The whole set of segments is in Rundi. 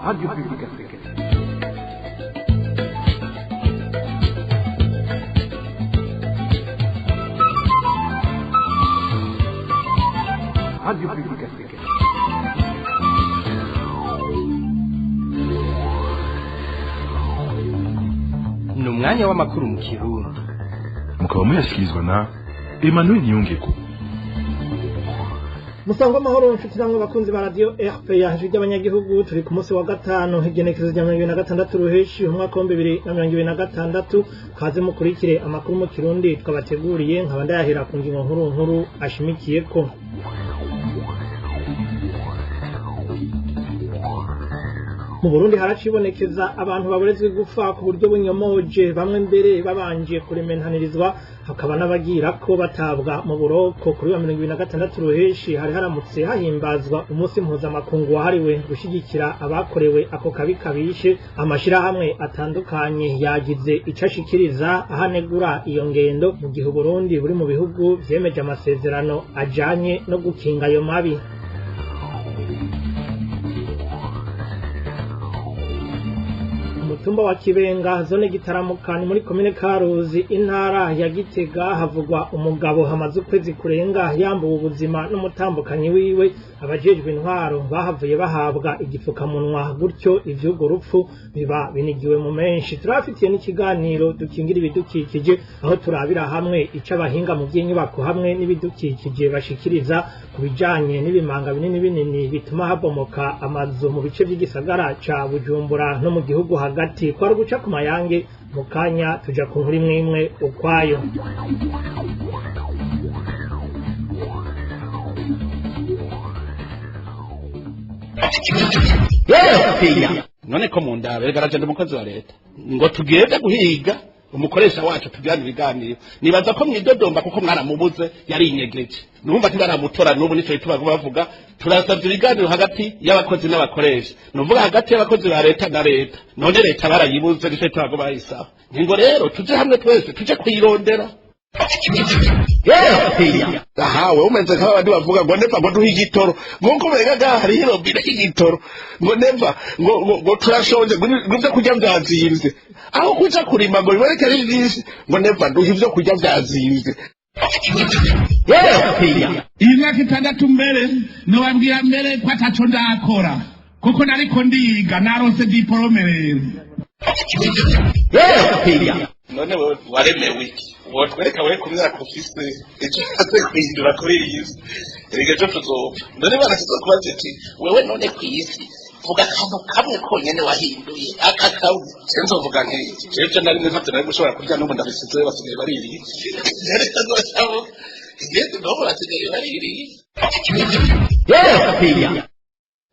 Radio Publique Africaine. Radio Publique Africaine. Ni umwanya w'amakuru mu Kirundi. Mukaba muyashyikirizwa na Emmanuel Nyungeko. Musangwa amahoro nshuti namwe bakunzi ba radio RPA ijwi ry'abanyagihugu turi ku munsi wa gatanu igenekerezo rya 2026 ruheshi umwaka wa 2026 kaze mukurikire amakuru mu Kirundi twabateguriye nkaba ndayahera ku ngingo nkuru ashimikiyeko. Mu Burundi haracibonekeza abantu baburezwe gufa ku buryo bunyomoje bamwe mbere babanje kuremenanirizwa hakaba n'abagira ko batabwa mu buroko kuri 2026 ruheshi hari haramutse hahimbazwa umunsi mpuzamakungu wahariwe gushigikira abakorewe ako kabi kabishe amashirahamwe atandukanye yagize icashikiriza ahanegura iyo ngendo mu gihe Burundi buri mu bihugu vyemeje amasezerano ajanye no gukinga ayo mabi. Mutumba wa Kibenga zone Gitaramuka ni muri komine Karuzi intara ya Gitega havugwa umugabo hamaze ukwezi kurenga yambuwe ubuzima n'umutambukanyi wiwe abajejwe intwaro bahavuye bahabwa igifukamunwa gutyo ivyugo rupfu biba binigiwe mu menshi. Turafitiye n'ikiganiro dukingira ibidukikije aho turabira hamwe ica abahinga mu by'inyubako hamwe n'ibidukikije bashikiriza kubijanye n'ibimanga binini bituma habomoka amazu mu bice by'igisagara ca Bujumbura no mu gihugu hagati kwa ruguca ku mayange mu kanya tuja ku nkuru imwe ukwayo. None ko mu ndabe garaje umukozi wa leta ngo tugende guhiga umukoresha wacu tujyana ibiganiro nibaza ko mwidodomba kuko mwaramubuze yari inyegeje numva ntibaramutora n'ubu nico tubago bavuga turasabye ibiganiro hagati y'abakozi n'abakoresha nuvuga hagati y'abakozi ba leta na leta none leta barayibuze nico tubago bayisaba ngo rero tuje hamwe twese tuje kuyirondera. Ahawe umenze kaba bandi bavuga ngo neva ngo duhe igitoro nkuko berega hari hirobire igitoro ngo neva ngo turashonje ngo kurya byazimvye aho kuja kurima ngo bibereke ari byinshi ngo neva duhe ivyo kurya byazimvye. Imyaka 6 mbere nobabwira mbere ko ataco ndakora kuko nariko ndiga narose diplome rero. None wewe waremewe iki wotwereka we kubira kufise icyo aze kwindura kuri iyi egejo tuzopfa none barasize kubaza ati wewe none kwisi vuga akantu kamwe konyene wahinduye aka kawe senzo vuga nk'iki cyo nari nzi nari gushobora kurya n'ubu ndabisize basigaye bariri nari tazosabo ngeze no basigaye bariri.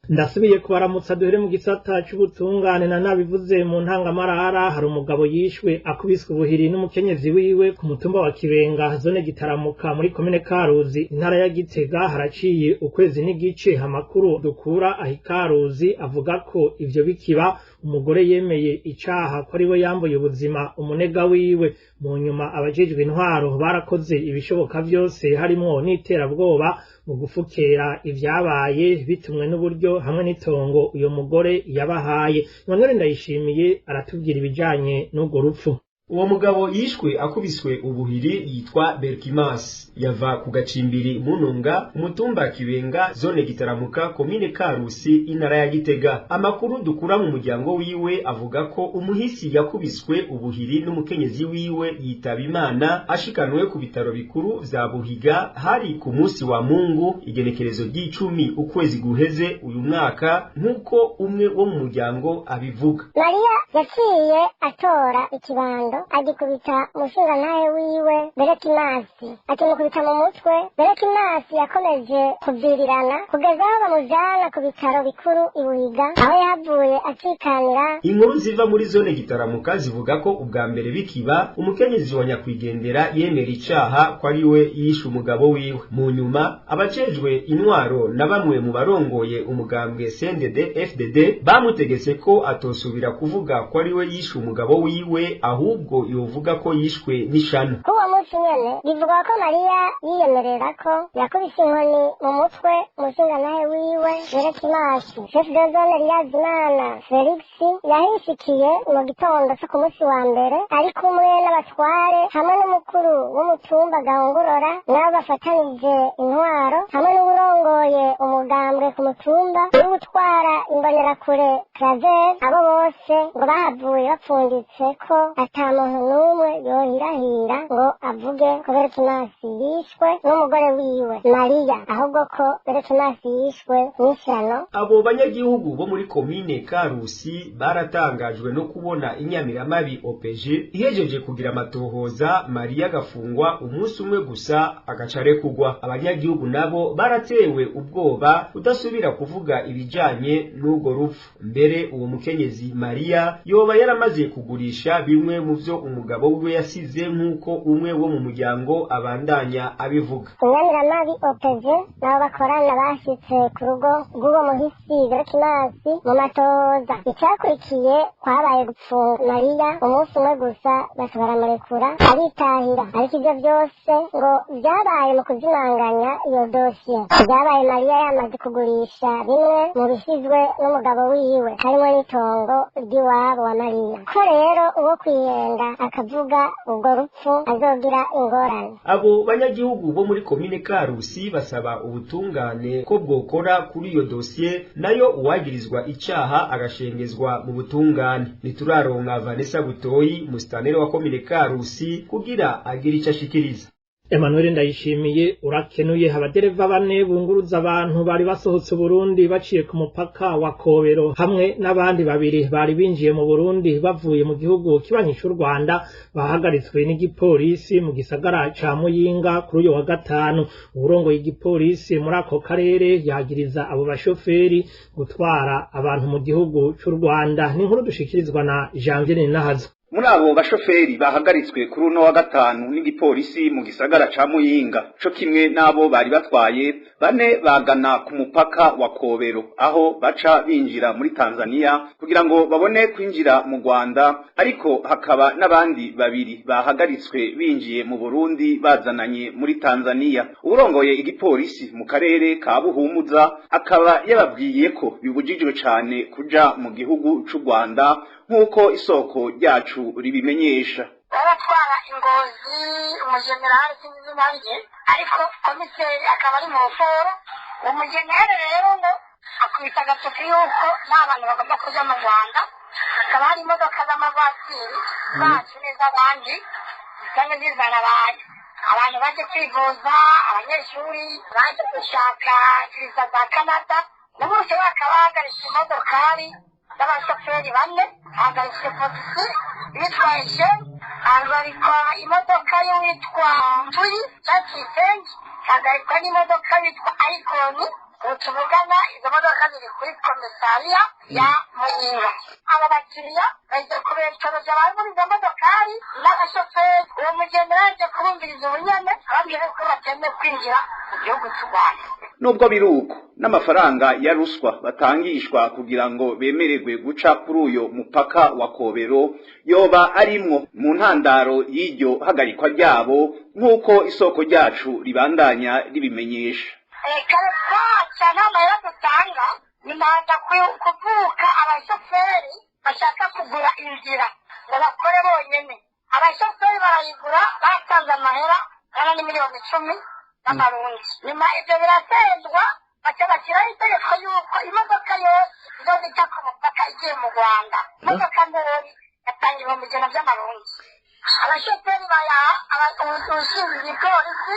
Ndasubiye kubaramutsa duhere mu gisata cy'ubutungane na nabivuze mu ntangamarara hari umugabo yishwe akubiswe ubuhiri n'umukenyezi wiwe ku mutumba wa Kibenga zone Gitaramuka muri komine Karuzi intara ya Gitega haraciye ukwezi n'igice amakuru dukura ahi Karuzi avuga ko ivyo bikiba umugore yemeye icaha ko ari we yambuye ubuzima umunega wiwe mu nyuma abajejwe intwaro barakoze ibishoboka byose harimo n'iterabwoba mu gufukera ivyabaye bitumwe n'uburyo hamwe n'itongo uyo mugore yabahaye. None ndayishimiye aratubwira ibijanye n'ugo rupfu. Uwo mugabo yishwe akubiswe ubuhiri yitwa Berkimas yava ku gacimbiri mununga umutumba Kibenga zone Gitaramuka komine Karusi intara ya Gitega. Amakuru dukura mu muryango wiwe avuga ko umuhisi yakubiswe ubuhiri n'umukenyezi wiwe yitaba Imana ashikanwe ku bitaro bikuru vya Buhiga hari ku munsi wa Mungu igenekerezo ry'icumi ukwezi guheze uyu mwaka nkuko umwe wo mu muryango abivuga. Maria yaciye atora ikibando agikubita umushinga nawe wiwe Berkimasi akimukubita mu mutwe. Berkimasi yakomeje kuvirirana kugeza aho bamujana ku bitaro bikuru i Buhiga aho yavuye akikanira. Inkuru ziva muri zone Gitaramuka zivuga ko ubwa mbere bikiba umukenyezi wa nyakwigendera yemera icaha ko ari we yishe umugabo wiwe. Mu nyuma abajejwe intwaro na bamwe mu barongoye umugambwe CNDD FDD bamutegetse ko atosubira kuvuga ko ari we yishe umugabo wiwe ahubwo yovuga ko yishwe n'ishano. Kuwa munsi nyene bivuga ko Maria yiyemerera ko yakubise inkoni mu mutwe umushinga nawe wiwe Berkimasi. Chef de zone Riyazina Nduwimana Felix yahishikiye mu gitondo cyo ku munsi wa mbere ari kumwe n'abatware hamwe n'umukuru w'umutumba Gahungurora nabo bafatanije intwaro hamwe n'uburongoye umugambwe ku mutumba no gutwara imbonerakure Claver. Abo bose ngo bahavuye bapfunditse ko ata muntu n'umwe yohirahira ngo avuge ko Berkinasi yishwe n'umugore wiwe Maria, ahubwo ko Berkinasi yishwe n'ishyano. Abo banyagihugu bo muri komine Karusi baratangajwe no kubona inyamiramabi OPG ihejeje kugira amatohoza Maria gafungwa umunsi umwe gusa agacare kugwa. Abanyagihugu nabo baratewe ubwoba udasubira kuvuga ibijanye n'ubwo rupfu. Mbere uwo mukenyezi Maria yoba yaramaze kugurisha bimwe mu vyo umugabo we yasize nk'uko umwe wo mu muryango abandanya abivuga. Inyamiramabi OPG nabo bakorana bashitse ku rugo rw'uwo muhisi Berkinasi mu matohoza. Icyakurikiye kwabaye gupfunga Maria umunsi umwe gusa baramurekura aritahira, ariko ivyo vyose ngo vyabaye mu kuzimanganya iyo dosiye. Vyabaye Maria yamaze kugurisha bimwe mu bisizwe n'umugabo wiwe harimo n'itongo ry'iwabo wa Maria, ko rero uwo kwihenda akavuga ubwo rupfu azogira ingorane. Abo banyagihugu bo muri komine Karusi basaba ubutungane ko bwokora kuri iyo dosiye, nayo uwagirizwa icaha agashengezwa mu butungane. Nituraronka Vanessa Butoyi, musitanteri wa komine Karusi, kugira agira ico ashikiriza. Emmanuel Ndayishimiye urakenuye. Abadereva bane bunguruza abantu bari basohotse Burundi baciye ku mupaka wa Kobero hamwe n'abandi babiri bari binjiye mu Burundi bavuye mu gihugu kibanyi cy'u Rwanda bahagaritswe n'igipolisi mu gisagara ca Muyinga kuri uyu wa gatanu. Uburongoye igipolisi muri ako karere yagiriza abo bashoferi gutwara abantu mu gihugu cy'u Rwanda. Ni inkuru dushikirizwa na Janvier Nahazo. Muri abo bashoferi bahagaritswe kuri uno wa gatanu n'igipolisi mu gisagara ca Muyinga co kimwe nabo bari batwaye bane bagana ku mupaka wa Kobero aho baca binjira muri Tanzania kugira ngo babone kwinjira mu Rwanda, ariko hakaba n'abandi babiri bahagaritswe binjiye mu Burundi bazananye muri Tanzania. Urongoye igipolisi mu karere ka Buhumuza akaba yababwiye ko bibujijwe cane kuja mu gihugu c'u Rwanda nk'uko isoko ryacu ribimenyesha. Baratwara Ingozi umujenerali sinzi nanjye, ariko komiseri akaba ari mu ruforo. Umujenerali rero ngo akubita agatoki yuko nta bantu bagomba kuja mu Rwanda. Hakaba hari imodoka z'amavatiri zacu n'iz'abandi zisanga zizana abantu baje kwivuza, abanyeshuri baje gushaka viza za Canada. Na bose bakaba bahagaritse imodokari n'abashoferi bane, hagaritse polisi bitwaje agarikwa imodoka y'uwitwa Turi Cyatsengi, hagarikwa n'imodoka yitwa Iconi. Tuvugana izo modoka ziri kuri komisariya ya Muyinga. Aba bakiriya baje kubeshoboza bari muri izo modokari n'abashoferi. Uwo mugendera yaje kubumviriza ubunyane ababwira ko batemewe kwinjira mu gihugu cy'u Rwanda. Nubwo biruko n'amafaranga ya ruswa batangishwa kugira ngo bemererwe guca kuri uyo mupaka wa Kobero yoba arimwo mu ntandaro y'iryo hagarikwa ryabo nk'uko isoko ryacu ribandanya ribimenyesha. Kareka n'amahera dutanga ni manda kuvuka abashoferi bashaka kugura inzira ngo bakore bonyene. Abashoferi barayigura batanze amahera angana n'imiliyoni 10 z'amarundi. Nyuma ivyo birasendwa baca bashyiraho itegeko yuko imodoka yose izozica ku mupaka igiye mu Rwanda, imodoka ntoyi yatanga ibihumbi 100 by'amarundi. Abashoferi bayaha ushinzwe igipolisi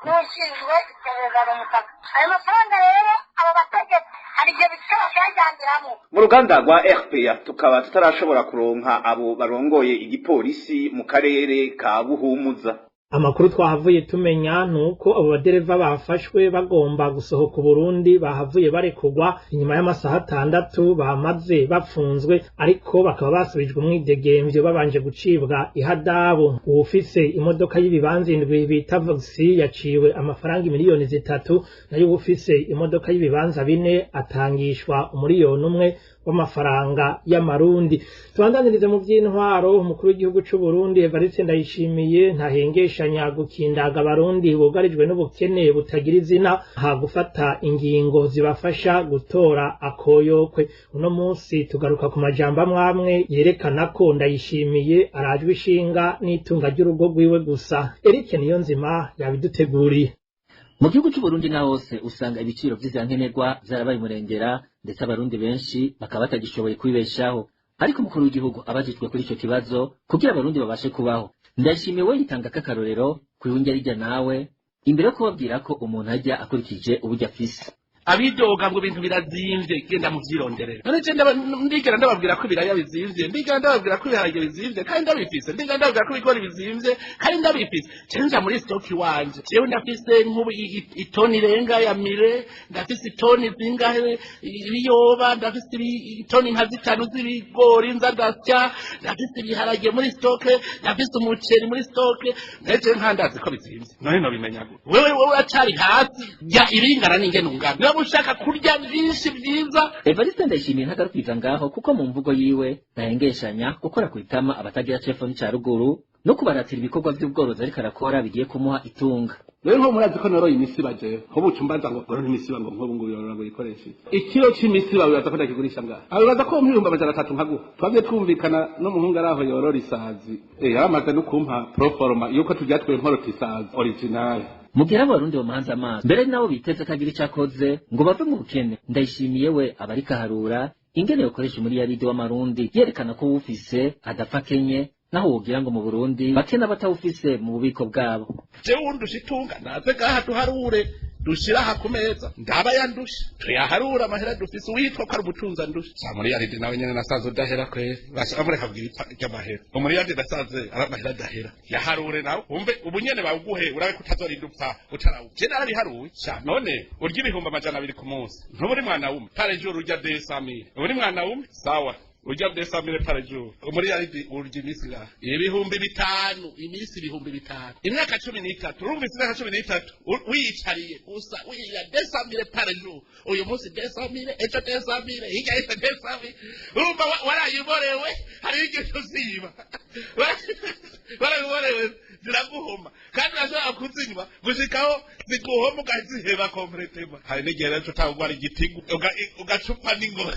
n'ushinzwe iperereza mu mupaka. Ayo mafaranga rero abo bategetsi hari ibyo bikaba byajyandiramo. Mu ruganda rwa RPA tukaba tutarashobora kuronka abo barongoye igipolisi mu karere ka Buhumuza. Amakuru twahavuye tumenya nuko abo badereva bafashwe bagomba gusohoka Burundi bahavuye barekugwa inyuma y'amasaha 6 bamaze bapfunzwe, ariko bakaba basubijwe umwidegemvyo babanje gucibwa ihadabu. Uwufise imodoka y'ibibanza 7 bita Voxi yaciwe amafaranga miliyoni 3, nayo uwufise imodoka y'ibibanza 4 atangishwa 1 miliyoni w'amafaranga y'amarundi. Tubandanirize mu by'intwaro. Umukuru w'igihugu c'u Burundi Evariste Ndayishimiye ntahengeshanya gukindaga abarundi bugarijwe n'ubukene butagira izina, ha gufata ingingo zibafasha gutora akoyokwe. Uno munsi tugaruka ku majambo amwamwe yerekana ko Ndayishimiye arajwe ishinga n'itunga ry'urugo rwiwe gusa. Eric Niyonzima yabiduteguriye. Mu gihugu cy'u Burundi na hose usanga ibiciro vy'ivyankenerwa vyarabaye murengera, ndetse abarundi benshi bakaba batagishoboye kwibeshaho. Ariko umukuru w'igihugu abajijwe kuri ico kibazo kugira abarundi babashe kubaho, Ndayishimiye we yitanga k'akarorero kwihunja rijya nawe imbere yo kubabwira ko umuntu ajya akurikije uburyo afise. Abidoga ngo ibintu birazimvye genda muvyironderera. None je ndigera ndababwira ko ibiraya bizimvye, ndigera ndababwira ko ibiharage bizimvye kandi ndabifise, ndigera ndababwira ko ibigori bizimvye kandi ndabifise. Cenja muri stock wanje jewe ndafise nk'ubu itoni irenga ya mire, ndafise itoni zingahe ibiyoba, ndafise itoni nka 5 z'ibigori nza ndasya, ndafise ibiharage muri stock, ndafise umuceri muri stock. Neje nkandazi ko bizimvye none no bimenya gute? Wewe acari hasi ya iringana n'ingene ungana ushaka kurya byinshi byiza. Evariste Ndayishimiye ntagarukiza ngaho kuko mu mvugo yiwe ntahengeshanya gukora kwitama abatagira telefoni ca ruguru no kubaratira ibikorwa by'ubworozi ariko arakora bigiye kumuha itunga. Rero nko murazi ko noroye imisiba je ho bucumbaza ngo noro imisiba ngo nko bungu yorora ngo ikoreshe ikiro c'imisiba bibaza ko ndakigurisha ngaha abibaza ko mu 300 nkaguha twabye twumvikana no muhungu araho yorora isazi yaramaze no kumpa proforma yuko tujya twe nkorota isazi original. Mugira abarundi bamuhanze amaso mbere nabo biteze kagira icakoze ngo bave mu bukene. Ndayishimiye we abarika harura ingene yokoresha muri yaridi w'amarundi yerekana ko ufise adapfa kenye, naho wogira ngo mu Burundi bakena batawufise mu bubiko bwabo. Je wundusha itunga naze gaha tuharure dushira ha kumeza ndaba yandusha tuyaharura amahera dufise witwa ko ari ubutunza ndusha sa muri yaridi nawe nyene nasaze udahera kwe bashaka kugira icyamahera muri yaridi nasaze aramahera dahera yaharure nawe umve ubunyene bawuguhe urabe kutazorinda upfa utarawu je narabiharuye sha none urya ibihumbi 200 ku munsi ntuburi mwana wumwe pare juru urya 200 uri mwana wumwe sawa ujya desamire pare juru muri yaridi urya imisi la ibihumbi 5 imisi ibihumbi 5 imyaka 13 urumva imyaka 13 wiyicariye usa wiya desamire pare juru uyu munsi desamire ejo desamire higa ise desamire urumva warayiborewe hari igihe uziba warayiborewe ziraguhoma kandi ashaka kuzinywa gushikaho ziguhoma ukaziheba kompletema hari n'igihe rero tutagwara igitigu ugacupa n'ingoro.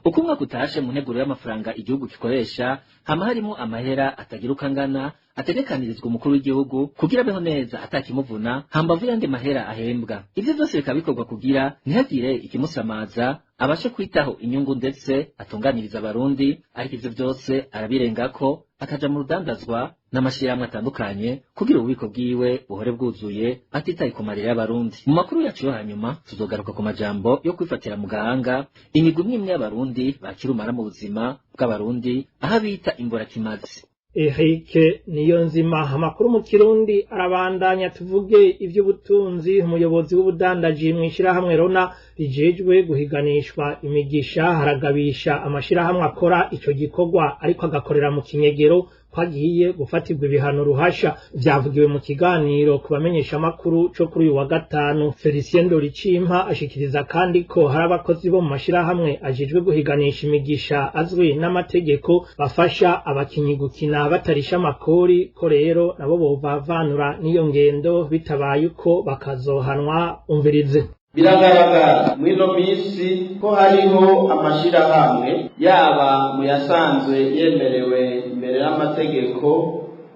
Uko umwaka utashe mu nteguro y'amafaranga igihugu gikoresha hama harimo amahera atagira ukangana ategekanirizwa umukuru w'igihugu kugira beho neza atakimuvuna hambavu yandi mahera ahembwa. Ivyo vyose bikaba bikorwa kugira ntihagire ikimusamaza abashe kwitaho inyungu ndetse atunganiriza abarundi, ariko ivyo vyose arabirengako akaja mu rudandazwa n'amashirahamwe atandukanye kugira ububiko bwiwe buhore bwuzuye atitaye ku marira y'abarundi. Mu makuru yacu yo hanyuma tuzogaruka ku majambo yo kwifatira mu gahanga imigwi imwe y'abarundi bakirumara mu buzima bw'abarundi aho bita imburakimazi. Eric Niyonzima. Amakuru mu Kirundi arabandanya. Tuvuge ivy'ubutunzi. Umuyobozi w'ubudandaji mw'ishirahamwe Rona rijejwe guhiganishwa imigisha haragabisha amashirahamwe akora ico gikorwa ariko agakorera mu kinyegero kwagiye gufatirwa ibihano ruhasha. Vyavugiwe mu kiganiro kubamenyesha makuru co kuri uyu wa gatanu. Felicien Doricimpa ashikiriza kandi ko hari abakozi bo mu mashirahamwe ajejwe guhiganisha imigisha azwi n'amategeko bafasha abakinyi gukina batarisha amakori, ko rero nabo bobavanura n'iyo ngendo bitabaye uko bakazohanwa. Umvirize. Biragaragara mwino misi ko hariho amashirahamwe yaba mu yasanzwe yemerewe imbere y'amategeko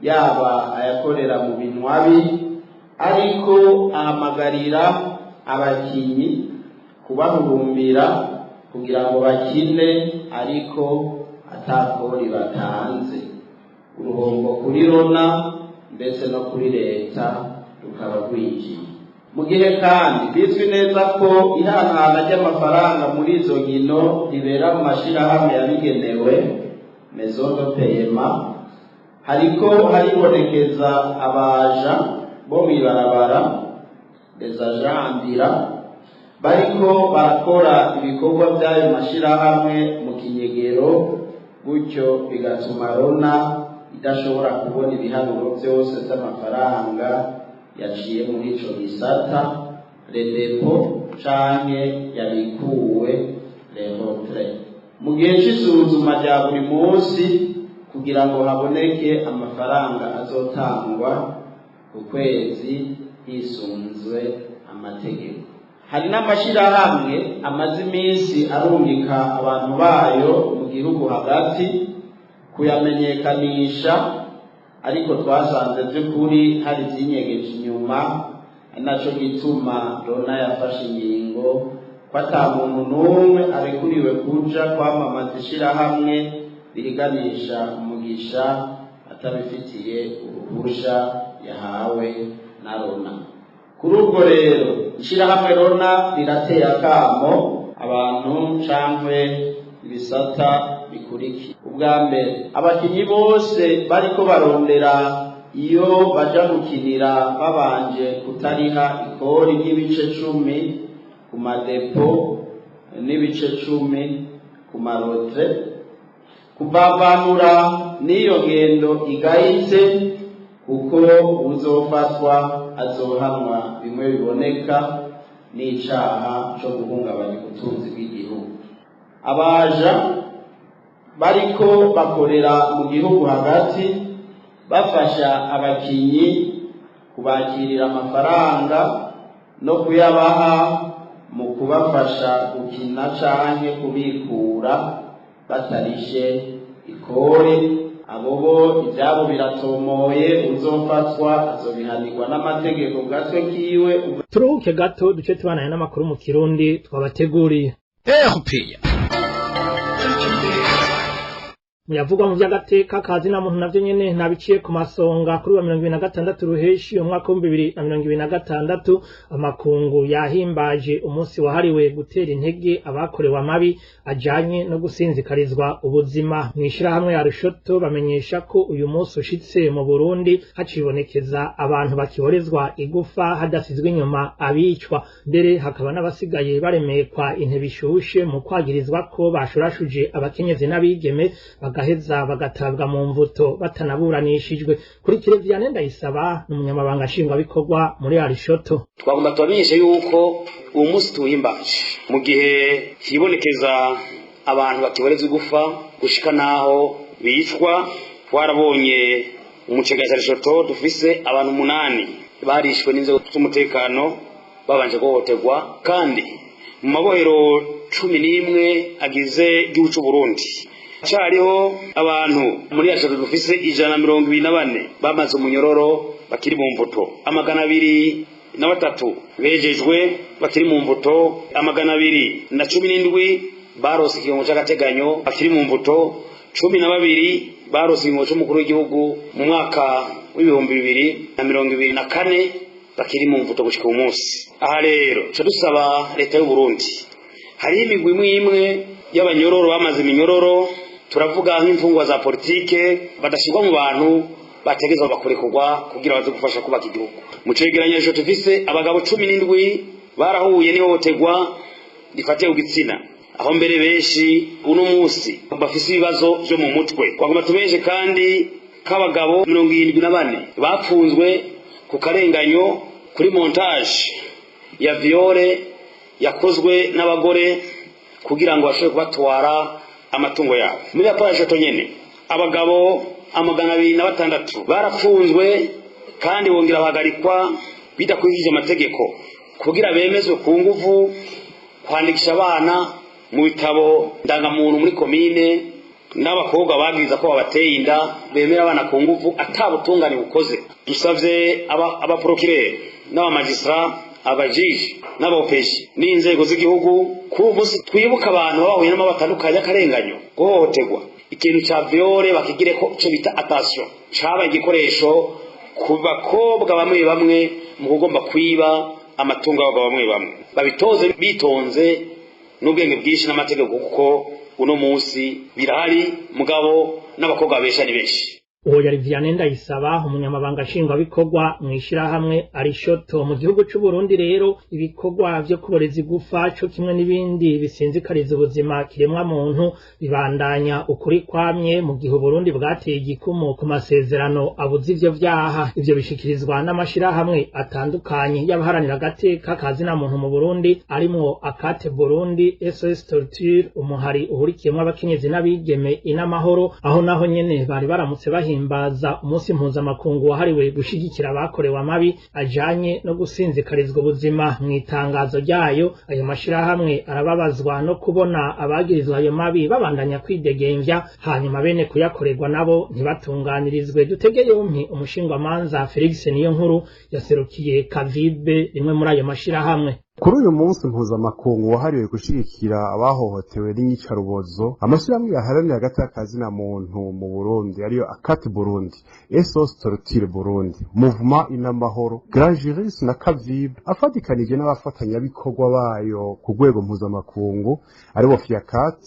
yaba ayakorera mu binwabi ariko ahamagarira abakinyi kubahurumbira kugira ngo bakine ariko atakori batanze. Uruhombo kuri Rona ndetse no kuri leta rukaba rwinjiye. Mu gihe kandi bizwi neza ko ihanahana ry'amafaranga muri izo nkino ribera mu mashirahamwe yabigenewe maison de paiement, hariko haribonekeza abaja bo mw'ibarabara des agents bariko barakora ibikorwa by'ayo mashirahamwe mu kinyegero, gutyo bigatuma Rona idashobora kubona ibiharuro byose by'amafaranga yaciye muri ico gisata, le depot canke yabikuwe le retrait. mu gihe c'isuzuma rya buri munsi kugira ngo haboneke amafaranga azotangwa ku kwezi hisunzwe amategeko. Hari n'amashirahamwe amaze iminsi arungika abantu bayo mu gihugu hagati kuyamenyekanisha, ariko twasanze by'ukuri hari byinyegeje inyuma, naco gituma Rona yafashe ingingo ko ata muntu n'umwe arekuriwe kuja kwamamaza ishirahamwe biriganisha umugisha atabifitiye uruhusha yahawe na Rona. Kuri ubwo rero ishirahamwe Rona rirateye akamo abantu cankwe ibisata bikuriki. Ubwa mbere, abakinyi bose bariko barondera iyo baja gukinira babanje kutariha ikori ry'ibice 10 ku madepo n'ibice 10 ku marotre, kubabanura n'iyo ngendo igayitse, kuko uzofatwa azohanwa bimwe biboneka n'icaha co guhungabanya ubutunzi bw'igihugu. Abaja bariko bakorera mu gihugu hagati bafasha abakinyi kubakirira amafaranga no kuyabaha mu kubafasha gukina canke kubikura batarishe ikori, abo bo ivyabo biratomoye, uzofatwa azobihanirwa n'amategeko gatwe kiwe. Turuhuke gato duce tubanaye n'amakuru mu Kirundi twabateguriye. Muyavugwa mu by'agateka kazi na muntu navyo nyene nabiciye ku masonga kuri wa 2026 ruheshi umwaka wa 2026 amakungu yahimbaje umunsi wahariwe gutera intege abakorewe amabi ajanye no gusinzikarizwa ubuzima. Mwishirahamwe ya Rushoto bamenyesha ko uyu munsi ushitse mu Burundi hacibonekeza abantu bakiborezwa igufa hadasizwe inyuma abicwa, mbere hakaba n'abasigaye baremekwa intebe ishushe mu kwagirizwa ko bashurashuje abakenyezi n'abigeme bagaheza bagatabwa mu mvuto batanaburanishijwe. Kuri Kireviane Ndayisaba n'umunyamabanga nshingwabikorwa muri Arishoto, twagomba tubamenyeshe yuko uwo munsi tuwimbaje mu gihe hibonekeza abantu bakiborezwa igufa gushika naho bicwa. Twarabonye umucegeza Arishoto dufise abantu 8 barishwe n'inzego z'umutekano babanje guhohoterwa, kandi mu mabohero 11 agize igihugu c'u Burundi hariho abantu muri Arishoto dufise 124 bamaze umunyororo bakiri mu mvuto, 203 bejejwe bakiri mu mvuto, 217 barose ikigongo c'agateganyo bakiri mu mvuto, 12 barose ikigongo c'umukuru w'igihugu mu mwaka w'2024 bakiri mu mvuto gushika umunsi. Aha rero cyo dusaba leta y'u Burundi, hari imigwi imwe y'abanyororo bamaze iminyororo, turavuga nk'imfungwa za politike badashirwa mu bantu bategezwa bakorekurwa kugira baze gufasha kubaka igihugu. Mu cegeranyo cyo tufise abagabo 17 barahuye n'ihohoterwa rifatiye ku gitsina, aho mbere benshi uno munsi bafise ibibazo byo mu mutwe. Twagomba tumeje kandi k'abagabo 74 bapfunzwe ku karenganyo kuri montage ya viole yakozwe n'abagore kugira ngo bashobore kubatwara amatungo yabo. Muri Arishoto nyene abagabo 206 barapfunzwe kandi bongera bahagarikwa bidakurikije amategeko kugira bemezwe ku nguvu kwandikisha abana mu bitabo ndangamuntu muri komine, n'abakobwa bagiriza ko babateye inda bemera abana ku nguvu atabutungane bukoze. Dusavye abaprokireri n'abamagistra, abajiji n'abaopeji n'inzego z'igihugu ku munsi twibuka abantu bahuye n'amabanga batandukanye akarenganyo guhohoterwa. Ikintu ca viole bakigire ko cyo bita attention caba igikoresho ku bakobwa bamwe mu kugomba kwiba amatungo y'abagabo bamwe babitoze bitonze n'ubwenge bwinshi n'amategeko, kuko uno munsi birahari mugabo n'abakobwa besha ni benshi. uwo yari Vianney Ndayisaba umunyamabanga nshingwabikorwa mw'ishirahamwe Arishoto. Mu gihugu c'u Burundi rero ibikorwa vyo kuboreza igufa co kimwe n'ibindi bisinzikariza ubuzima kiremwa muntu bibandanya ukuri kwamye mu gihe Burundi bwateye igikumu ku masezerano abuza ivyo vyaha. Ivyo bishikirizwa n'amashirahamwe atandukanye y'abaharanira agateka ka zina muntu mu Burundi arimwo Akate Burundi, SOS Torture, umuhari uhurikiyemwo abakenyezi n'abigeme Inamahoro, aho naho nyene bari baramutse bahimbaza umunsi mpuzamakungu wahariwe gushigikira abakorewe amabi ajanye no gusinzikarizwa ubuzima. Mw'itangazo ryayo ayo mashirahamwe arababazwa no kubona abagirizwa ayo mabi babandanya kwidegemvya hanyuma bene kuyakorerwa nabo ntibatunganirizwe. Dutege yompi umushingwamanza Felix Niyonkuru yaserukiye Kavibe rimwe muri ayo mashirahamwe. Kuri uyu munsi mpuzamakungu wahariwe gushigikira abahohotewe n'inyicarubozo, amashirahamwe yaharanira agateka ka zina muntu mu Burundi ariyo Akate Burundi, SOS Torture Burundi, Mouvement Inamahoro, Grand Juris na Kavibe afatikanije n'abafatanyabikorwa bayo ku rwego mpuzamakungu aribo FIACAT,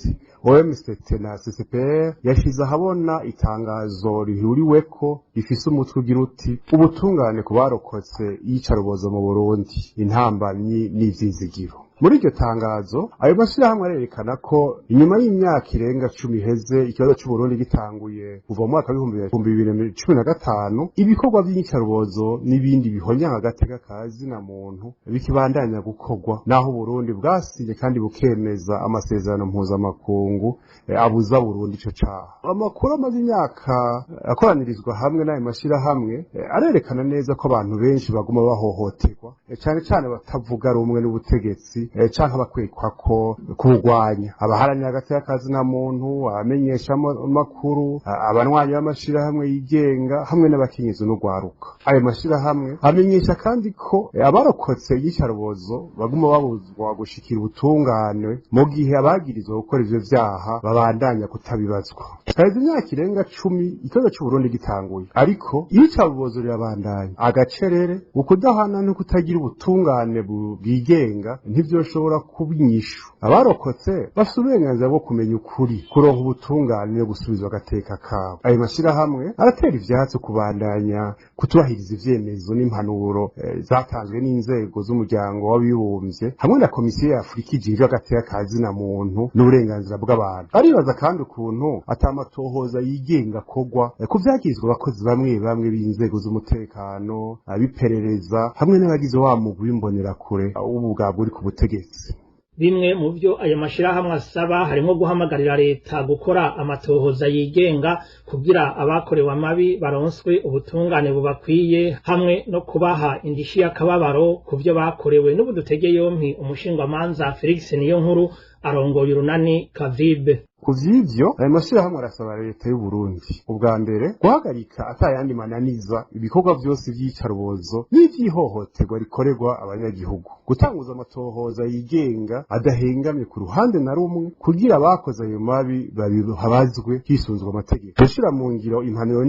OMCT na CCPR yashize ahabona itangazo rihuriweko rifise umutwe ugira uti ubutungane ku barokotse iyicarubozo mu Burundi, intambanyi n'ivyizigiro. Muri iryo tangazo ayo mashirahamwe arerekana ko inyuma y'imyaka irenga 10 iheze ikibazo cy'u Burundi gitanguye kuva mu mwaka wa 2015 ibikorwa by'inyicarubozo n'ibindi bihonyanga agateka ka zina muntu bikibandanya gukorwa naho Burundi bwasinye kandi bukemeza amasezerano mpuzamakungu abuza Burundi ico caha. Amakuru amaze imyaka akoranirizwa hamwe n'ayo mashirahamwe arerekana neza ko abantu benshi baguma bahohoterwa cyane cyane batavuga rumwe n'ubutegetsi canke abakwekwa ko kurwanya abaharanira agateka ka zina muntu, abamenyesha amakuru, abanwanyi b'amashirahamwe yigenga hamwe n'abakenyezi n'ugwaruka. Ayo mashirahamwe amenyesha kandi ko abarokotse iyicarubozo baguma babuzwa gushikira ubutungane mu gihe abagirizwa gukora ivyo vyaha babandanya kutabibazwa. Haheze imyaka irenga 10 ikibazo cy'u Burundi gitanguye, ariko iyicarubozo rirabandanya. Agacerere ukudahana no kutagira ubutungane bwigenga ntivyoshobora kuba inyishu. Abarokotse bafite uburenganzira bwo kumenya ukuri, kuronka ubutungane no gusubizwa agateka kabo. Ayo mashirahamwe aratera ivyatsi kubandanya kutubahiriza ivyemezo n'impanuro zatanzwe n'inzego z'umuryango w'abibumbye hamwe na komisiyo ya Afrika ijejwe agateka ka zina muntu n'uburenganzira bw'abantu. Aribaza kandi ukuntu atamatohoza yigenga kogwa ku vyagizwe abakozi bamwe bamwe b'inzego z'umutekano, abiperereza hamwe n'abagize wa mugwi w'imbonerakure ubugabwo uri ku butegetsi. Bimwe mu byo aya mashirahamwe asaba harimo guhamagarira leta gukora amatohoza yigenga kugira abakorewe amabi baronswe ubutungane bubakwiye hamwe no kubaha indishi y'akababaro ku byo bakorewe. N'ubudutege yompi umushingwamanza Felix Niyonkuru arongoye urunani Kavibe. Kuvyivyo ayo mashirahamwe arasaba leta y'u Burundi ubwa mbere guhagarika atayandi mananiza ibikorwa byose by'icarubozo n'ivy'ihohoterwa rikorerwa abanyagihugu, gutanguza amatohoza yigenga adahengamye ku ruhande na rumwe kugira abakoze ayo mabi babihabazwe hisunzwe amategeko, gushira mu ngiro impanuro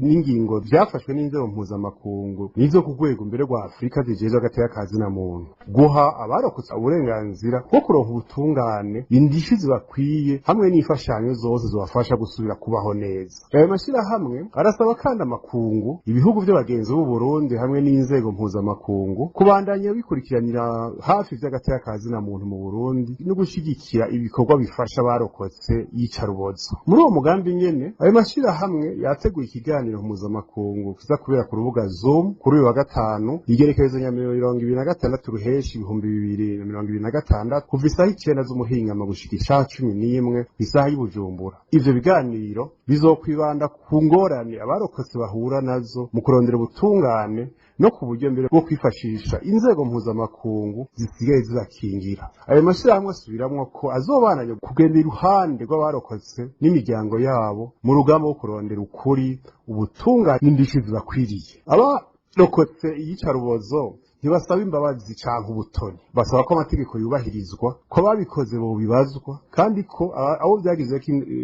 n'ingingo byafashwe n'inzego mpuzamakungu nizo ku rwego mbere rwa Afrika zijejwe agateka ka zina muntu, guha abarokotse uburenganzira bwo kuronka ubutungane, indishi zibakwiye hamwe n'imfashanyo zose zibafasha gusubira kubaho neza. Ayo mashirahamwe arasaba kandi amakungu, ibihugu by'abagenzi b'u Burundi hamwe n'inzego mpuzamakungu kubandanya bikurikiranira hafi vy'agateka ka zina muntu mu Burundi no gushigikira ibikorwa bifasha barokotse yicarubozo. Muri uwo mugambi nyene ayo mashirahamwe yateguye ikiganiro mpuzamakungu kiza kubera ku rubuga Zoom kuri uyu wa gatanu igerekerezanya 2026 ruheshi 2026 kuva isaha 9 z'umuhingamo gushika isaha 11 isaha y'Ubujumbura. Ivyo biganiro bizokwibanda ku ngorane abarokotse bahura nazo mu kurondera ubutungane no ku buryo mbere bwo kwifashisha inzego mpuzamakungu zisigaye zibakingira. Ayo mashirahamwe asubiramwo ko azobananya kugenda iruhande rw'abarokotse n'imiryango yabo mu rugamba rwo kurondera ukuri, ubutungane n'indishi zibakwiriye. Abarokotse iyicarubozo ntibasaba imbabazi canke ubutoni, basaba ko amategeko yubahirizwa, ko babikoze bo bibazwa kandi ko abo byagize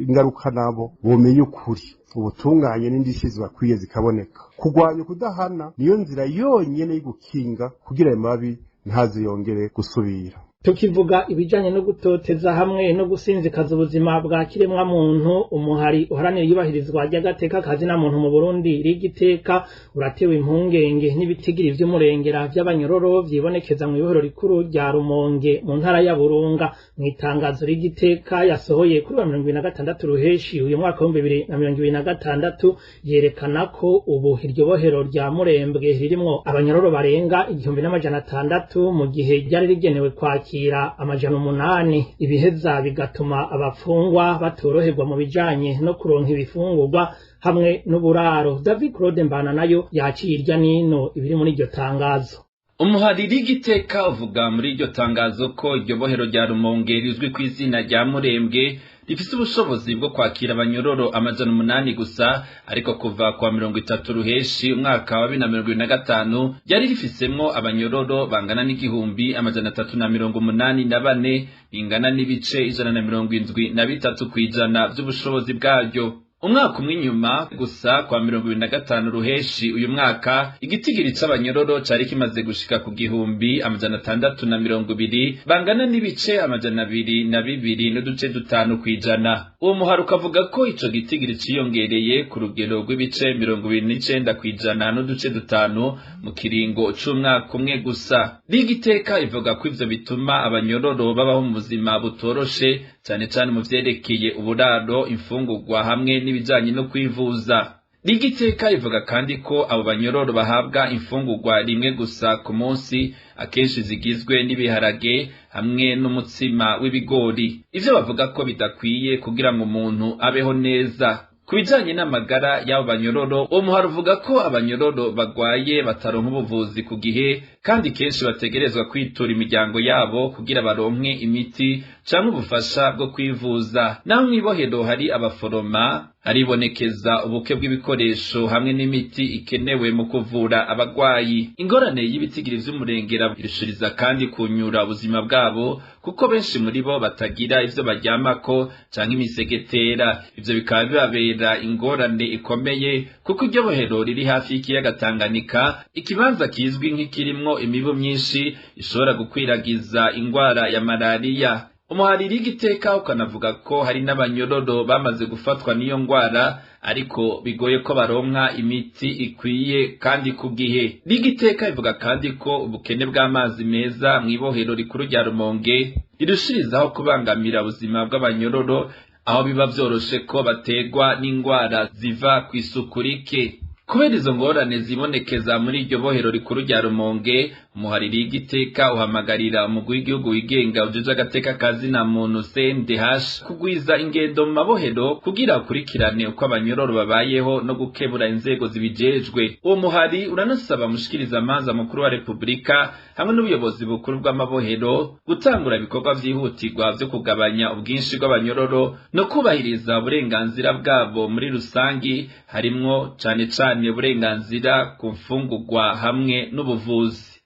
ingaruka nabo bomenya ukuri, ubutunganye n'indishi zibakwiye zikaboneka. Kugwanya kudahana niyo nzira yonyene y'igukinga kugira ayo mabi ntaziyongere gusubira. tukivuga ibijanye no gutoteza hamwe no gusinzikaza ubuzima bwa kiremwa muntu umuhari uharanira iyubahirizwa ry'agateka kazina muntu mu Burundi rigiteka uratewe impungenge n'ibitigiri vy'umurengera vy'abanyororo vyibonekeza mu ibohero rikuru rya Rumonge mu ntara ya Burunga mu itangazo rigiteka yasohoye kuri 26 ruheshi uyu mwaka wa 2026 yerekana ko ubu iryo bohero rya Murembwe ririmwo abanyororo barenga 1600 mu gihe ryari rigenewe kwakira 800 ibiheza bigatuma abafungwa batoroherwa mu bijanye no kuronka ibifungurwa hamwe n'uburaro. David Claude Mbana nayo yaciye irya nino ibiri muri iryo tangazo. Umuhariri giteka uvuga muri iryo tangazo ko iryo bohero rya Rumonge rizwi ku izina rya Murembwe rifise ubushobozi bwo kwakira abanyororo 800 gusa, ariko kuva kwa 30 ruheshi umwaka wa 2025 ryari rifisemwo abanyororo bangana n'igihumbi 384 bingana n'ibice 173 kwijana by'ubushobozi bwaryo. Umwaka umwe inyuma gusa kwa 2025 ruheshi uyu mwaka igitigiri c'abanyororo cari kimaze gushika ku gihumbi 620 bangana n'ibice 202 n'uduce dutanu kwijana. Uwo muhari ukavuga ko ico gitigiri ciyongereye ku rugero rw'ibice 29 kwijana n'uduce dutanu mu kiringo c'umwaka umwe gusa. Rigiteka ivuga ko ivyo bituma abanyororo babaho mu buzima butoroshe cyane cyane mu vyerekeye uburaro, imfungurwa hamwe n'ibijanye no kwivuza. Rigiteka ivuga kandi ko abo banyororo bahabwa imfungurwa rimwe gusa ku munsi, akenshi zigizwe n'ibiharage hamwe n'umutsima w'ibigori. Ivyo bavuga ko bidakwiye kugira ngo umuntu abeho neza. Kubijanye n'amagara y'abo banyororo, uwo muhari uvuga ko abanyororo bagwaye bataronka ubuvuzi ku gihe, kandi kenshi bategerezwa kwitura imiryango yabo kugira baronke imiti canke ubufasha bwo kwivuza. Naho mw'ibohero hari abaforoma, haribonekeza ubuke bw'ibikoresho hamwe n'imiti ikenewe mu kuvura abagwayi. Ingorane y'ibitigiri vy'umurengera birushiriza kandi kunyura ubuzima bwabo, kuko benshi muri bo batagira ivyo baryamako canke imisegetera. Ivyo bikaba bibabera ingorane ikomeye, kuko iryo bohero riri hafi y'ikiyaga Tanganyika, ikibanza kizwi nk'ikirimwo imibu myinshi ishobora gukwiragiza ingwara ya malaria. Umuhariri giteka ukanavuga ko hari n'abanyororo bamaze gufatwa n'iyo ngwara, ariko bigoye ko baronka imiti ikwiye kandi ku gihe. Rigiteka ivuga kandi ko ubukene bw'amazi meza mw'ibohero rikuru rya Rumonge rirushirizaho kubangamira ubuzima bw'abanyororo, aho biba vyoroshe ko bategwa n'ingwara ziva kw'isuku rike. Kubera izo ngorane zibonekeza muri iryo bohero rikuru rya Rumonge, umuhariri w'igiteka uhamagarira umugwi w'igihugu wigenga ujejwe agateka kazina muntu CNDH kugwiza ingendo mu mabohero kugira ukurikirane uko abanyororo babayeho no gukebura inzego zibijejwe. Uwo muhari uranasaba mushikiriza amanza mukuru wa Republika hamwe n'ubuyobozi bukuru bw'amabohero gutangura ibikorwa vyihutirwa vyo kugabanya ubwinshi bw'abanyororo no kubahiriza uburenganzira bwabo muri rusangi, harimwo cane cane uburenganzira ku mfungurwa hamwe n'ubuvuzi.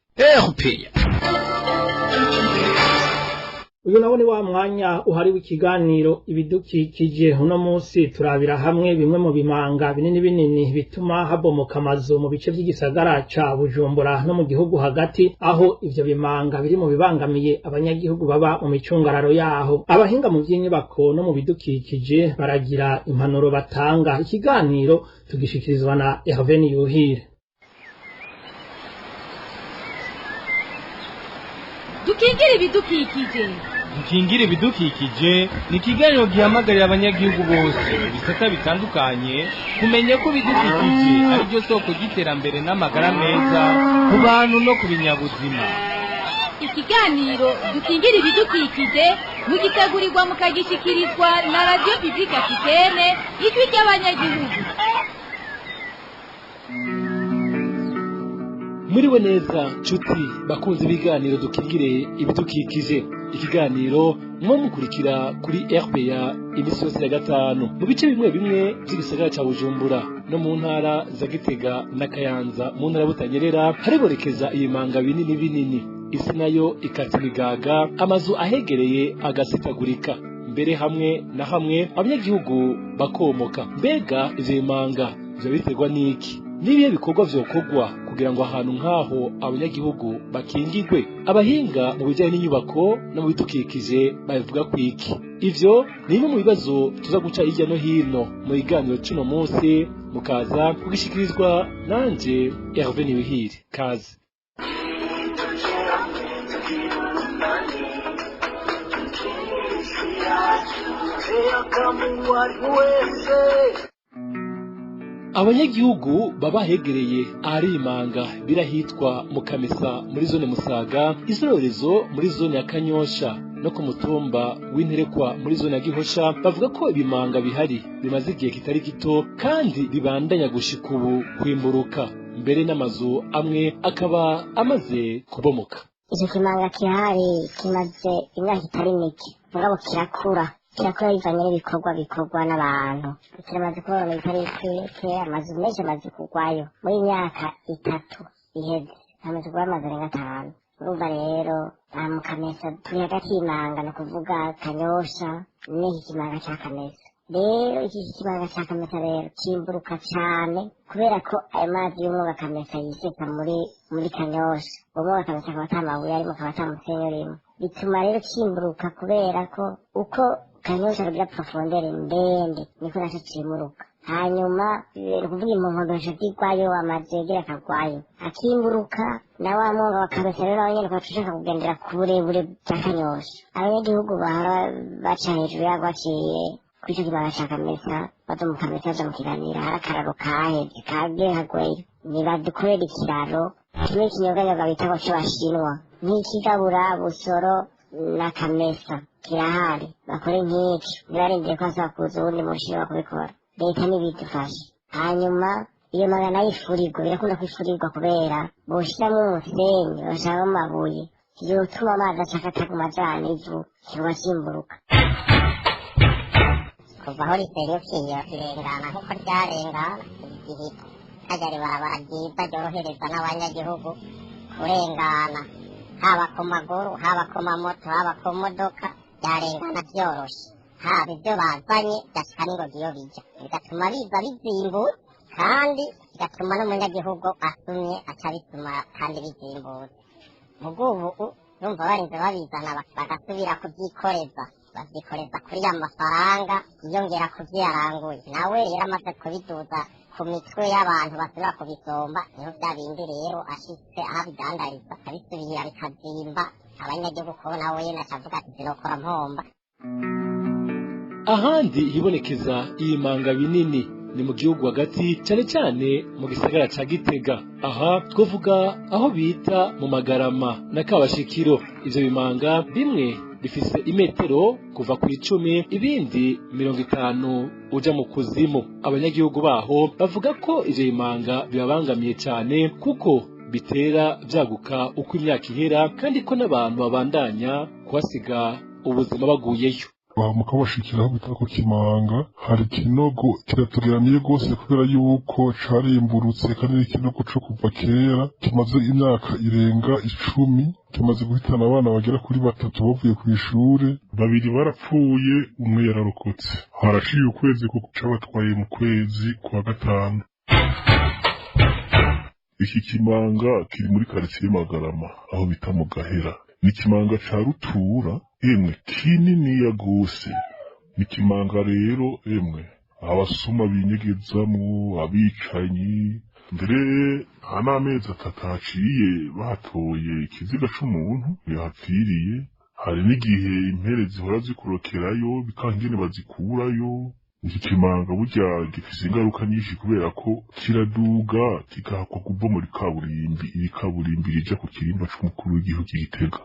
Uyu nawo ni wa mwanya uhari w'ikiganiro ibidukikije. Uno munsi turabira hamwe bimwe mu bimanga binini binini bituma habomoka amazu mu bice by'igisagara ca Bujumbura no mu gihugu hagati, aho ivyo bimanga biri mu bibangamiye abanyagihugu baba mu micungararo yaho. Abahinga mu by'inyubako no mu bidukikije baragira impanuro batanga. Ikiganiro tugishikirizwa na Hervé Yuhire. Dukingire ibidukikije. Dukingire ibidukikije ni ikiganiro gihamagarira abanyagihugu bose ibisata bitandukanye kumenya ko ibidukikije ari byo soko ry'iterambere n'amagara meza ku bantu no ku binyabuzima. Ikiganiro dukingire ibidukikije mugitegurirwa mukagishikirizwa na Radio Publique Africaine ijwi ry'abanyagihugu. Muriwe neza nshuti bakunze ibiganiro dukingire ibidukikije. Ikiganiro mwo mukurikira kuri RPA imisi yose ya gatanu mu bice bimwe bimwe by'igisagara ca Bujumbura no mu ntara za Gitega na Kayanza mu ntara Butanyerera hariborekeza ibimanga binini binini, isi nayo ikatimigaga, amazu ahegereye agasitagurika, mbere hamwe na hamwe abanyagihugu bakomoka. Mbega ivyo bimanga vyo biterwa n'iki? Nibihe bikorwa vyokorwa kugira ngo ahantu nk'aho abanyagihugu bakingirwe. Abahinga mu bijyanye n'inyubako no mu bidukikije babivuga ku iki. Ivyo ni bimwe mu bibazo tuza guca hirya no hino mu biganiro cy'uno munsi, mukaza kugishikirizwa nanje Hervé Niwihire. Kaze. Abanyagihugu baba hegereye ahari imanga birahitwa mu Kamesa muri zone Musaga, Isororezo muri zone ya Kanyosha no ku mutumba w'Interekwa muri zone ya Gihosha bavuga ko ibimanga bihari bimaze igihe kitari gito kandi bibandanya gushika ubu kwimburuka, mbere n'amazu amwe akaba amaze kubomoka. Icyo kimanga kihari kimaze imyaka itari mike, mugabo kirakura bivanye n'ibikorwa n'abantu. Kiramaze kubona bitari bike, amazu menshi amaze kugwayo muri imyaka 3 iheze, amaze kugwa amazu arenga 5. Urumva rero mu Kamesa turi hagati y'imanga, ni kuvuga Kanyosha n'iki kimanga cya Kamesa. Rero iki kimanga cya Kamesa rero kimburuka cyane kubera ko ayo mazi y'umwuga Kamesa yisesa muri Kanyosha. Umwuga Kamesa akaba atamabuye arimo, akaba atamusenyi urimo, bituma rero kimburuka kubera ko uko Kanyosha rugira profondere ndende niko naco cimuruka. Hanyuma kuvuga impongodosho zigwayo, amazi yegera akagwayo akimburuka, na wa mwuga wa Kamesa rero abanyene bashaka kugendera ku burebure bwa Kanyosha. Abanyagihugu bahora baca hejuru yago baciye kuri ico kimanga ca Kamesa, baza mu Kamesa baja mu Kiganira, hari akararo kaheze kagiye kagweyo. Nibadukorera ikiraro kimwe kinyoganyogwa bita ko c'Abashinwa, nk'ikigabura Busoro na Kamesa kirahari, bakore nk'iki ntibarindire ko haza kuza uwundi mushinwa kubikora. Leta nibidufashe. Hanyuma iyo manga nayo ifurirwa, birakunda kwifurirwa kubera boshiramwo umusenyi, bashiramo amabuye, vyotuma amazi ashaka ataguma ajana ivu, kiguma kimburuka. Kuva aho risenyukiye rirengana nk'uko ryarengana igihita, harya ribarabara ryiza ryorohereza n'abanyagihugu kurengana, haba ku maguru, haba ku mamoto, haba ku modoka, ryarengana vyoroshe. Haba ivyo bazanye gashika n'ingoga iyo bija, bigatuma biza bizimbuye, kandi bigatuma n'umunyagihugu asumye aca bituma kandi bizimbuye. Mugo ubu urumva barinze babizana bagasubira kuvyikoreza, bavyikoreza kuri ya mafaranga yiyongera kuvyo yaranguye. Nawe rero amaze kubiduza ku mitwe y'abantu basubira kubisomba, niho vya bindi rero ashitse aho abidandariza akabisubira bikazimba, abanyagihugu kubona we nyene acavuga ati sinokora mpomba. Ahandi hibonekeza ibimanga binini ni mu gihugu hagati, cyane cyane mu gisagara ca Gitega. Aha twovuga aho bita mu Magarama na Kabashikiro. Ivyo bimanga bimwe bifise imetero kuva ku 10, ibindi 50 uja mu kuzimu. Abanyagihugu baho bavuga ko ivyo bimanga bibabangamiye cyane kuko bitera vyaguka uko imyaka ihera, kandi ko n'abantu babandanya kuhasiga ubuzima baguyeyo. mu Kabashikira aho bita ku Kimanga hari ikinogo kiraturaniye gose kubera yuko carimburutse, kandi n'ikinogo co kuva kera kimaze imyaka irenga 10, kimaze guhitana abana bagera kuri 3 bavuye ku ishure, 2 barapfuye, umwe yararokotse. Harashiye ukwezi ko cabatwaye mu kwezi kwa 5. Iki kimanga kiri muri quartier Magarama aho bita mu Gahera. Ni kimanga ca rutura emwe kininiya gose. Ni kimanga rero emwe abasuma binyegezamwo, abicanyi, mbere n'amezi 3 haciye batoye ikiziga c'umuntu yapfiriye. Hari n'igihe impere zihora zikurokerayo bikangene bazikurayo. Iki kimanga burya gifise ingaruka nyinshi kubera ko kiraduga kigahakwa kuva muri kaburimbi, iyi kaburimbi rija ku kirimba c'umukuru w'igihugu Gitega.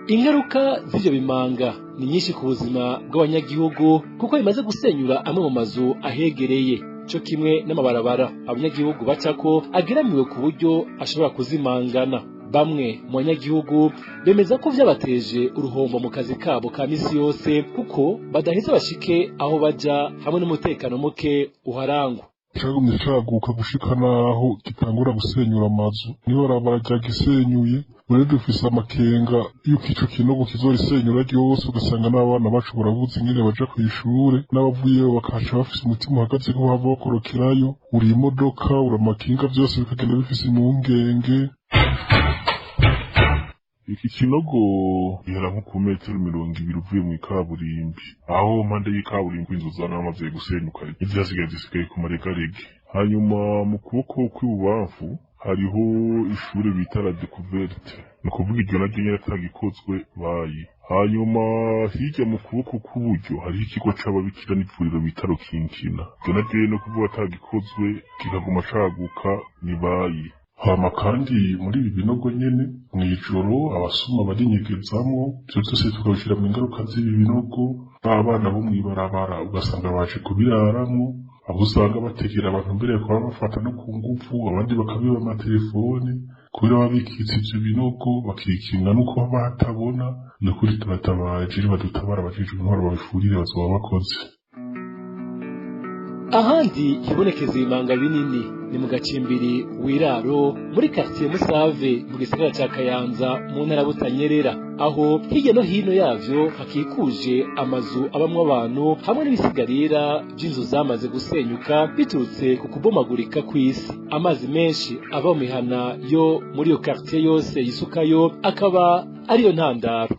Ingaruka z'ivyo bimanga ni nyinshi ku buzima bw'abanyagihugu kuko bimaze gusenyura amwe mu mazu ahegereye, cyo kimwe n'amabarabara abanyagihugu bacako ageramiwe ku buryo ashobora kuzimangana. Bamwe mu banyagihugu bemeza ko vyabateje uruhombo mu kazi kabo ka misi yose kuko badaheza bashike aho baja hamwe n'umutekano muke uharangwa. cagumye caguka gushika naho gitangura gusenyura amazu n'ibarabara ryagisenyuye. Rero dufise amakenga yuko ico kinogo kizorisenyura ryose, ugasanga n'abana bacu barabuze ingene baja kw'ishure, n'abavuyeyo bakaca bafise umutima uhagaze ko bava bakorokerayo, uri imodoka uri amakinga vyose bikagenda bifise impungenge. Iki kinogo gihera nko ku metero 200 uvuye mu ikaburimbi, aho mpande y'ikaburimbi inzu zanamaze gusenyuka ivyasigaye zisigaye ku maregarege. Hanyuma mu kuboko kw'ibubamfu hariho ishure bita la découverte, ni ukuvuga iryo naryo nyene atagikozwe bayi. Hanyuma hirya mu kuboko kw'uburyo hariho ikigo c'ababikira n'ivuriro bita Rukinkina, iryo naryo no kuvuga atagikozwe kikaguma caguka ni bayi. Hama kandi muri ibi binogo nyene mw'ijoro abasuma barinyegezamwo, ivyo vyose tukabishira mu ingaruka z'ibi binogo. Abana bo mw'ibarabara ugasanga baje kubiraramwo, abo usanga bategera abantu mbere kuba bafata no ku nguvu, abandi bakabiba amatelefone kubera babikitse ivyo binogo bakikinga nuko baba batabona. Ni ukuri turatabaje, badutabara abajejwe intwaro babifurire bazoba bakoze. Ahandi hibonekeza ibimanga binini ni mu gacimbiri Wiraro muri quartier Musave mu gisagara ca Kayanza mu ntara Butanyerera, aho hirya no hino yavyo hakikuje amazu abamwe abantu hamwe n'ibisigarira by'inzu zamaze gusenyuka biturutse ku kubomagurika kw'isi. Amazi menshi ava mu mihana yo muri iyo quartier yose yisukayo akaba ariyo ntandaro.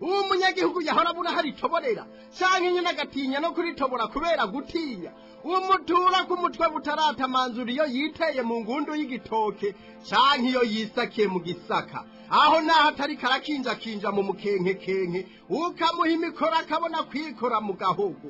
Uwo munyagihugu yahora abura hari toborera canke nyine agatinya no kuritobora kubera gutinya. Uwo mutura ku mutwe butaratamanzura iyo yiteye mu ngundu y'igitoke canke iyo yisakiye mu gisaka, aho naho atari karakinjakinja mu mukenkekenke ukamuha imikora akabona kwikora mu gahugu.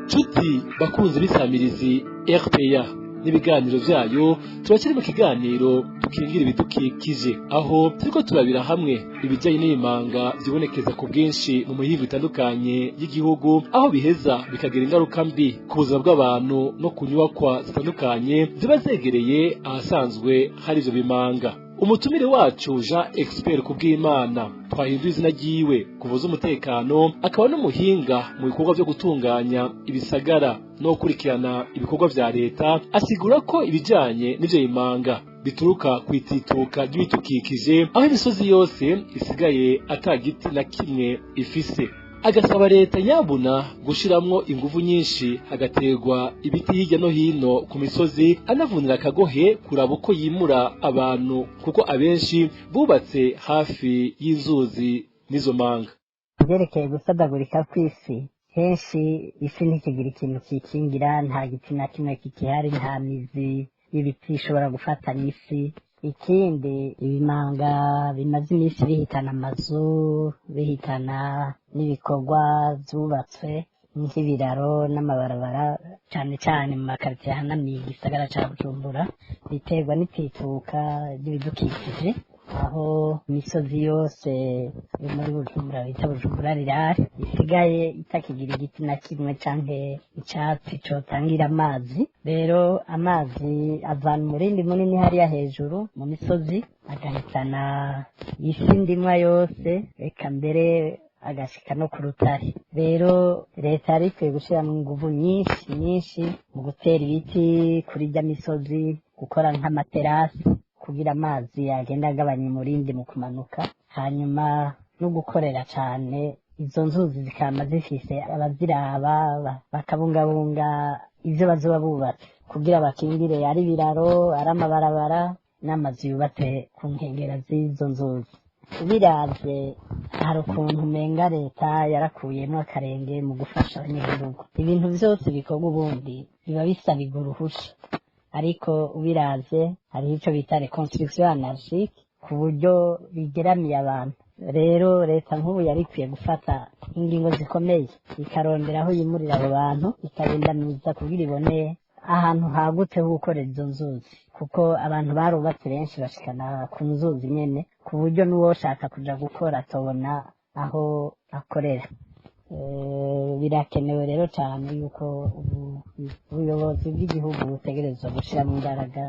Nshuti bakunze bisamirizi RPA n'ibiganiro vyayo, turakiri mu kiganiro dukingira ibidukikije, aho turiko turabira hamwe ibijanye n'imanga zibonekeza ku bwinshi mu mihingo itandukanye y'igihugu, aho biheza bikagira ingaruka mbi ku buzima bw'abantu no ku nyubakwa zitandukanye ziba zegereye ahasanzwe hari ivyo bimanga. Umutumire wacu Jean Expert Kubwimana twahinduye izina ryiwe kuvuza umutekano, akaba n'umuhinga mu bikorwa vyo gutunganya ibisagara no gukurikirana ibikorwa vya leta, asigura ko ibijanye n'ivyo bimanga bituruka kw'itituka ry'ibidukikije, aho imisozi yose isigaye atagiti na kimwe ifise. Agasaba leta nyabuna gushiramwo inguvu nyinshi hagategwa ibiti hirya no hino ku misozi, anavunira akagohe kuraba uko yimura abantu kuko abenshi bubatse hafi y'inzuzi n'izo manga. Byerekeye gusadagurika kw'isi, henshi isi ntikigira ikintu kikingira, nta giti na kimwe kikihari, nta mizi y'ibiti ishobora gufatanya isi. Ikindi ibimanga bimaze iminsi bihitana amazu, bihitana n'ibikorwa zubatswe nk'ibiraro n'amabarabara, cane cane mu makaritiye ahanamiye igisagara ca Bujumbura, biterwa n'itituka ry'ibidukikije, aho imisozi yose yo muri Bujumbura bita Bujumbura rirare isigaye itakigira igiti na kimwe canke icatsi cotangira amazi. Rero amazi avana umurindi munini hariya hejuru mu misozi agahitana isi ndimwa yose, eka mbere agashika no ku rutare. Rero leta yari ikwiye gushiramwo inguvu nyinshi mu gutera ibiti kuri rya misozi, gukora nk'amaterasi kugira amazi agenda agabanya umurindi mu kumanuka, hanyuma no gukorera cane izo nzuzi zikama zifise abaziraba bakabungabunga ivyo bazoba bubatse kugira bakingire ari ibiraro, ari amabarabara n'amazu yubatse ku nkengera z'izo nzuzi. Biravye hari ukuntu umenga leta yarakuyemwo akarenge mu gufasha abanyagihugu. Ibintu vyose bikorwa ubundi biba bisabirwa uruhusha, ariko ubiravye hariho ico bita reconstruction anarchique ku buryo bigeramiye abantu. Rero leta nk'ubu yari ikwiye gufata ingingo zikomeye, ikarondera aho yimurira abo bantu, ikabindamiza kugira ibone ahantu hagutse ho gukorera izo nzuzi, kuko abantu barubatse benshi bashikana ku nzuzi nyene, ku buryo n'uwoshaka kuja gukora atobona aho akorera. Birakenewe rero cyane yuko ubuyobozi bw'igihugu butegerezwa gushyiramo imbaraga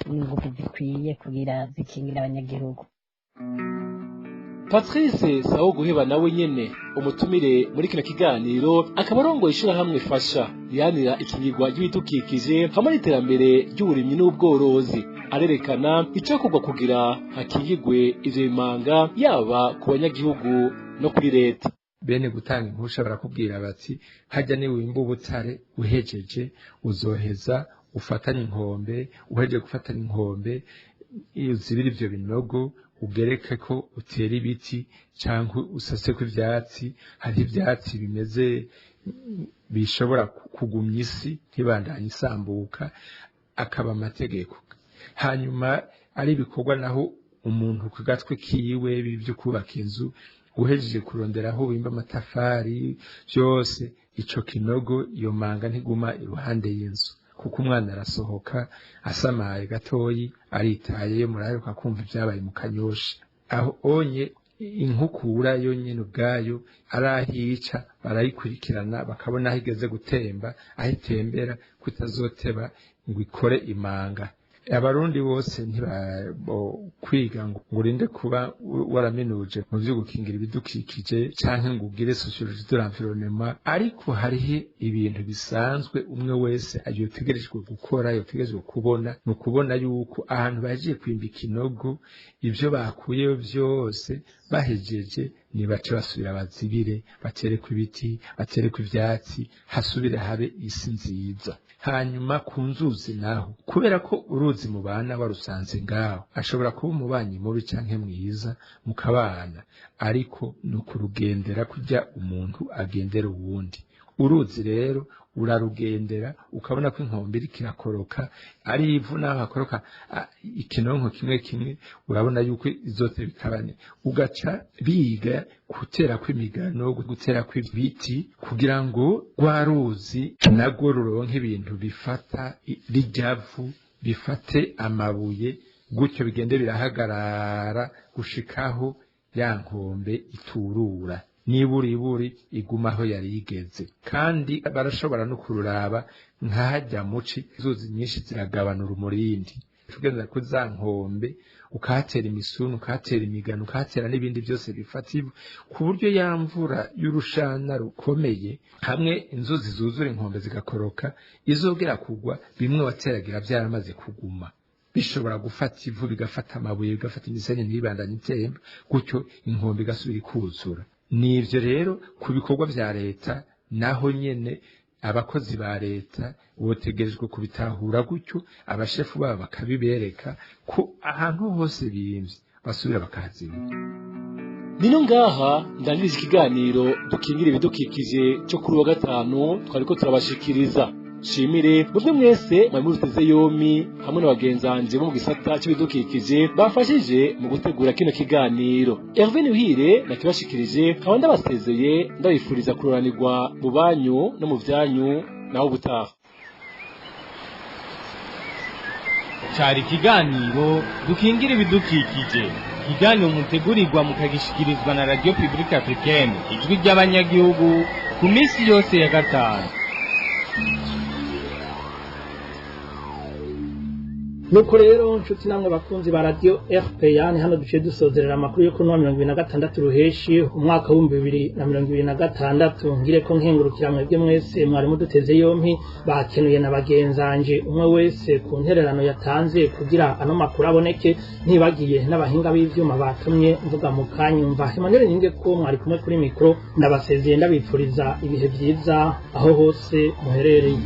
n'ingufu zikwiye kugira zikingira abanyagihugu. Patrice Sao Guheba nawe nyene umutumire muri kino kiganiro akaba arongoye ishirahamwe Fasha rihanira ikigirwa ry'ibidukikije hamwe n'iterambere ry'uburimyi n'ubworozi arerekana icokorwa kugira hakigirwe ivyo bimanga yaba ku banyagihugu no kuri leta. Bene gutanga impusha barakubwira bati hajya ni wimba ubutare uhejeje uzoheza ufatanye inkombe uhejeje gufatanya inkombe uzibira ivyo binogo ugereke ko utera ibiti cyangwa usase ko ivyatsi hari ivyatsi bimeze bishobora kugumya isi ntibandanye isambuka akaba amategeko. Hanyuma ari ibikorwa naho umuntu ku gatwe kiwe bivyo kubaka inzu uhejeje kuronderaho wimba amatafari byose ico kinogo iyo manga ntiguma iruhande y'inzu kuko umwana arasohoka asamaye gatoyi aritaye muraheruka kumva ibyabaye mu Kanyosha aho onye inkukura yonyene ubwayo arahica barayikurikirana bakabona aho igeze gutemba aho itembera kutazoteba ngo ikore imanga. Abarundi bose ntibabo kwiga ngo urinde kuba waraminuje mu byo gukingira ibidukikije canke ngo ugire sociologie de l'environnement, ariko hariho ibintu bisanzwe umwe wese ayotegerejwe gukora yotegerejwe kubona no kubona yuko ahantu bagiye kwimba ikinogo ivyo bakuyeyo byose bahejeje nibace basubira bazibire batereko ibiti batereko ivyatsi hasubire habe isi nziza. Hanyuma ku nzuzi naho kubera ko uruzi mubana warusanze ngaho ashobora kuba umubanyi mubi canke mwiza mukabana, ariko no kurugendera kujya umuntu agendera uwundi. Uruzi rero urarugendera ukabona ko inkombe iri kirakoroka ari ivu naho hakoroka ikinonko kimwe kimwe urabona yuko izote bikabane ugaca biga gutera kw'imigano gutera kw'ibiti kugira ngo rwaruzi nagwo ruronke ibintu bifata rijavu bifate amabuye gutyo bigende birahagarara gushikaho ya nkombe iturura niburiburi igumaho yari igeze. Kandi barashobora no kururaba nkahajya muci zuzi nyinshi ziragabanura umurindi tugenda kuza nkombe ukahatera imisunu ukahatera imigano ukahatera n'ibindi byose bifativu ku buryo yamvura y'urushana rukomeye hamwe inzuzi zuzura inkombe zigakoroka izogera kugwa bimwe wateragira byaramaze kuguma bishobora gufata ivu bigafata amabuye bigafata imisenyi ntibandanye itemba gutyo inkombe igasubira ikuzura. Nivyo rero ku bikorwa vya leta naho nyene abakozi ba leta botegerejwe kubitahura gutyo abashefu babo bakabibereka ko ahantu hose biyimvye basubira bakahazibira. Nino ngaha ndangiriza ikiganiro dukingira ibidukikije cyo kuri wa gatanu twariko turabashikiriza. Shimire mwe mwese mwamuruteze yomi hamwe n'abagenzanje bo mu gisata cy'ibidukikije bafashije mu gutegura kino kiganiro. Hervé Nuhire nakibashikirije nkaba ndabasezeye ndabifuriza kuroranirwa mu banyu no mu vyanyu naho gutaha. Cari ikiganiro dukingira ibidukikije, ikiganiro mutegurirwa mukagishikirizwa na Radio Publique Africaine ijwi ry'abanyagihugu ku minsi yose ya gatanu. Nuko rero nshuti namwe bakunzi ba radio RPA ni hano duciye dusozerera amakuru yo kuri 2026 ruheshi umwaka wa 2026 ngire ko nkengurukira mwebwe mwese mwari muduteze yompi bakenuye na bagenzanje umwe wese ku ntererano yatanze kugira ano makuru aboneke ntibagiye n'abahinga b'ivyuma batumye mvuga mu kanyumva Emmanuel Ninge ko mwari kumwe kuri mikro ndabasezeye ndabipfuriza ibihe byiza aho hose muherereye.